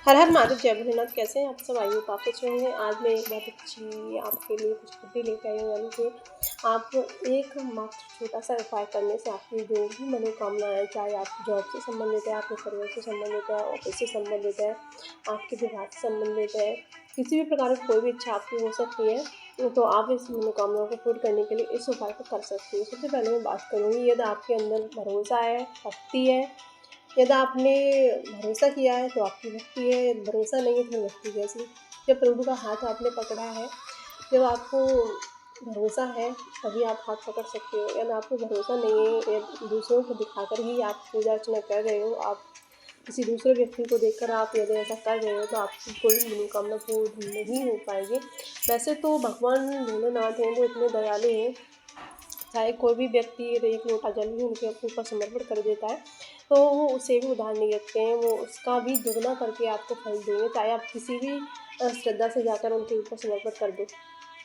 हर हर महादेव, जय भोलेनाथ। कैसे हैं आप सब? आई होप आप अच्छे होंगे। आज मैं एक बहुत अच्छी आपके लिए कुछ बुद्धि लेकर आई हूँ, यानी कि आप एक मात्र छोटा सा उपाय करने से आपकी जो भी मनोकामना है, चाहे आपकी जॉब से संबंधित है, आपके करियर से संबंधित है, ऑफिस से संबंधित है, आपके विवाह से संबंधित है, किसी भी प्रकार की कोई भी इच्छा आपकी हो सकती है, तो आप इस मनोकामना को पूर्ण करने के लिए इस उपाय को कर सकती हो। सबसे पहले मैं बात करूँगी, यदि आपके अंदर भरोसा है, भक्ति है, यदि आपने भरोसा किया है तो आपकी भक्ति है, यदि भरोसा नहीं है तो भक्ति कैसी। जब प्रभु का हाथ आपने पकड़ा है, जब आपको भरोसा है तभी आप हाथ पकड़ सकते हो। यदि आपको भरोसा नहीं है, यदि दूसरों को दिखाकर ही आप पूजा अर्चना कर रहे हो, आप किसी दूसरे व्यक्ति को देखकर आप यदि ऐसा कर रहे हो, तो आपकी कोई मनोकामना पूर्ण नहीं हो पाएगी। वैसे तो भगवान भोलेनाथ हैं, वो इतने दयालु हैं, चाहे कोई भी व्यक्ति यदि एक लोटा जल भी उनके ऊपर समर्पण कर देता है, तो वो उसे भी उधार नहीं रखते हैं, वो उसका भी दुगना करके आपको फल देंगे, चाहे आप किसी भी श्रद्धा से जाकर उनके ऊपर समर्पण कर दो।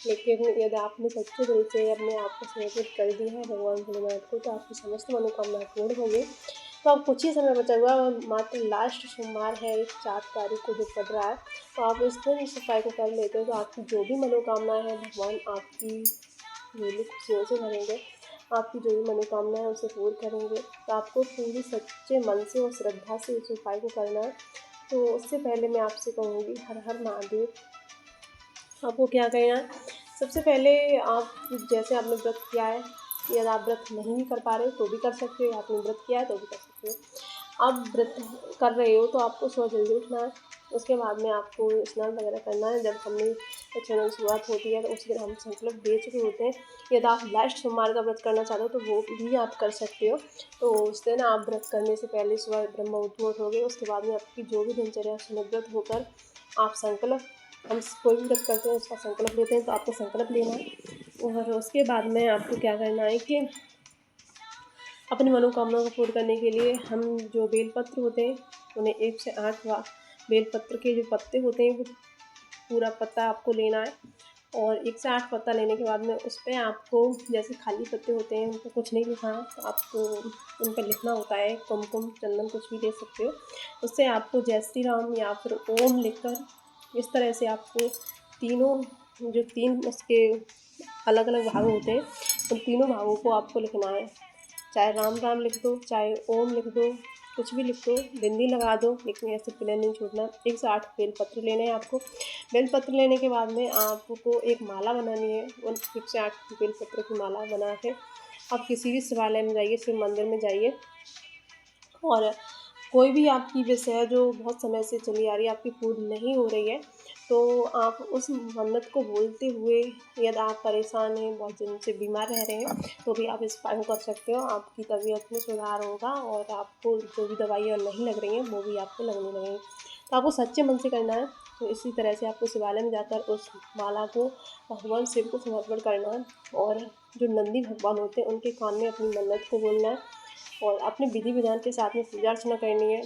लेकिन यदि आपने सच्चे दिल से अपने आप को समर्पित कर दिया है भगवान भोलेनाथ को, तो आपकी समस्त मनोकामनाएं पूर्ण होंगी। तो अब कुछ ही समय बचा हुआ है और मात्र लास्ट सोमवार है, 4 तारीख को जो पड़ रहा है, तो आप इस दिन इस उपाय को कर लेते हो, तो आपकी जो भी मनोकामना है भगवान आपकी झोली खुशियों से भरेंगे, आपकी जो भी मनोकामना है उसे पूर्ण करेंगे। तो आपको पूरी सच्चे मन से और श्रद्धा से इस उपाय को करना है। तो उससे पहले मैं आपसे कहूँगी, हर हर महादेव। आपको क्या करना है, सबसे पहले आप जैसे आपने व्रत किया है, यदि आप व्रत नहीं भी कर पा रहे हो तो भी कर सकते हो, आपने व्रत किया है तो भी कर सकते हो। आप व्रत कर रहे हो तो आपको सुबह जल्दी उठना है, उसके बाद में आपको स्नान वगैरह करना है। जब हमने चरण शुरुआत होती है तो उस दिन हम संकल्प दे चुके होते हैं। यदि आप लास्ट सोमवार का व्रत करना चाहते हो तो वो भी आप कर सकते हो। तो उस दिन आप व्रत करने से पहले सुबह ब्रह्म मुहूर्त उठोगे, उसके बाद में आपकी जो भी दिनचर्या सुनिवृत्त होकर आप संकल्प, हम कोई भी व्रत करते हैं उसका संकल्प लेते हैं, तो आपको संकल्प लेना है। और उसके बाद में आपको क्या करना है कि अपनी मनोकामना को पूर्ण करने के लिए हम जो बेलपत्र होते हैं उन्हें 1 से 8 बार, बेलपत्र के जो पत्ते होते हैं वो पूरा पत्ता आपको लेना है। और 1 से 8 पत्ता लेने के बाद में उस पर आपको, जैसे खाली पत्ते होते हैं उन पर कुछ नहीं लिखना, तो आपको उन पर लिखना होता है कुमकुम चंदन, कुछ भी ले सकते हो। उससे आपको जय श्री राम या फिर ओम लिखकर इस तरह से आपको तीनों, जो 3 उसके अलग अलग भाग होते हैं, उन तीनों भागों को आपको लिखना है। चाहे राम राम लिख दो, चाहे ओम लिख दो, कुछ भी लिख दो, बिंदी लगा दो, लेकिन ऐसे प्लेन नहीं छोड़ना। 1 से 8 बेलपत्र लेने हैं आपको। बेलपत्र लेने के बाद में आपको एक माला बनानी है। उन 1 से 8 बेलपत्र की माला बना के आप किसी भी शिवालय में जाइए, शिव मंदिर में जाइए, और कोई भी आपकी विषय है जो बहुत समय से चली आ रही है, आपकी पूर्ण नहीं हो रही है, तो आप उस मन्नत को बोलते हुए, यदि आप परेशान हैं, बहुत दिन से बीमार रह रहे हैं, तो भी आप इस उपाय को कर सकते हो। आपकी तबीयत में सुधार होगा और आपको जो भी दवाइयाँ नहीं लग रही हैं वो भी आपको लगने लगेंगी। तो आपको सच्चे मन से करना है। तो इसी तरह से आपको शिवालय में जाकर उस माला को भगवान शिव को समर्पण करना है, और जो नंदी भगवान होते हैं उनके कान में अपनी मन्नत को बोलना है, और अपने विधि विधान के साथ में पूजा अर्चना करनी है।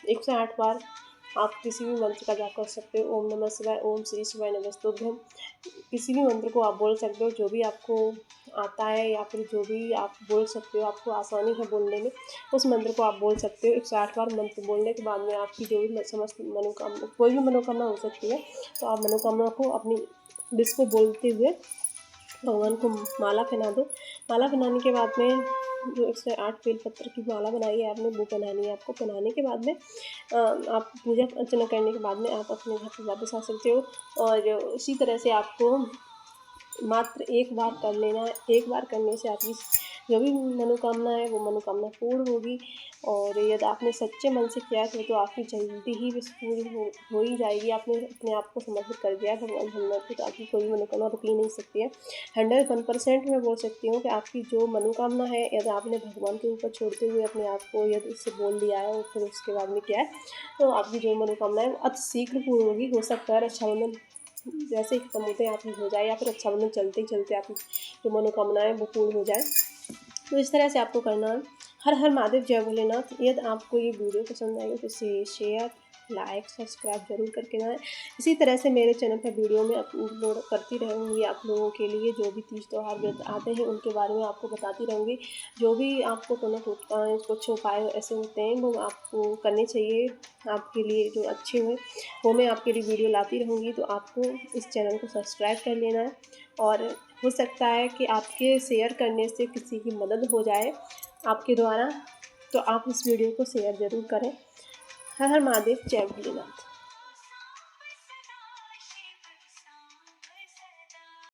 1 से 8 बार आप किसी भी मंत्र का जाप कर सकते हो। ओम नमः शिवाय, ओम श्री शिवाय नमस्तुभ्यम, किसी भी मंत्र को आप बोल सकते हो, जो भी आपको आता है या फिर जो भी आप बोल सकते हो, आपको आसानी है बोलने में, उस मंत्र को आप बोल सकते हो। 108 बार मंत्र बोलने के बाद में आपकी जो भी समस्त मनोकामना, कोई भी मनोकामना हो सकती है, तो आप मनोकामना को अपनी विश को बोलते हुए भगवान को माला पहना दो। माला पहनाने के बाद में जो 108 बेलपत्र की माला बनाई है आपने, वो पहनानी है आपको। पहनाने के बाद में आप पूजा अर्चना करने के बाद में आप अपने घर पर वापस आ सकते हो। और इसी तरह से आपको मात्र 1 बार कर लेना है। 1 बार करने से आपकी जो भी मनोकामना है वो मनोकामना पूर्ण होगी। और यदि आपने सच्चे मन से किया है तो आपकी जल्दी ही विश पूरी हो ही जाएगी। आपने अपने आप को समर्पित कर दिया है भगवान भोलेनाथ को, तो आपकी कोई मनोकामना रुक ही नहीं सकती है। 101% मैं बोल सकती हूँ कि आपकी जो मनोकामना है, यदि आपने भगवान के ऊपर छोड़ते हुए अपने आप को यदि उससे बोल दिया है और फिर उसके बाद में किया है, तो आपकी जो मनोकामना है वो अति शीघ्र पूर्ण होगी। हो सकता है रक्षाबंधन जैसे ही खत्म होते हैं आपकी हो जाए, या फिर रक्षाबंधन चलते ही चलते आपकी जो मनोकामना है वो पूर्ण हो जाए। तो इस तरह से आपको करना है। हर हर महादेव, जय भोलेनाथ। यदि आपको ये वीडियो पसंद आई हो तो इसे शेयर, लाइक सब्सक्राइब ज़रूर करके जाएँ। इसी तरह से मेरे चैनल पर वीडियो में अपलोड करती रहूँगी आप लोगों के लिए, जो भी तीज त्योहार आते हैं उनके बारे में आपको बताती रहूँगी। जो भी आपको कुछ उपाय ऐसे होते हैं वो आपको करने चाहिए आपके लिए, जो अच्छे हों वो मैं आपके लिए वीडियो लाती रहूँगी। तो आपको इस चैनल को सब्सक्राइब कर लेना है, और हो सकता है कि आपके शेयर करने से किसी की मदद हो जाए आपके द्वारा, तो आप इस वीडियो को शेयर ज़रूर करें। हर हर महादेव, जय भोलेनाथ।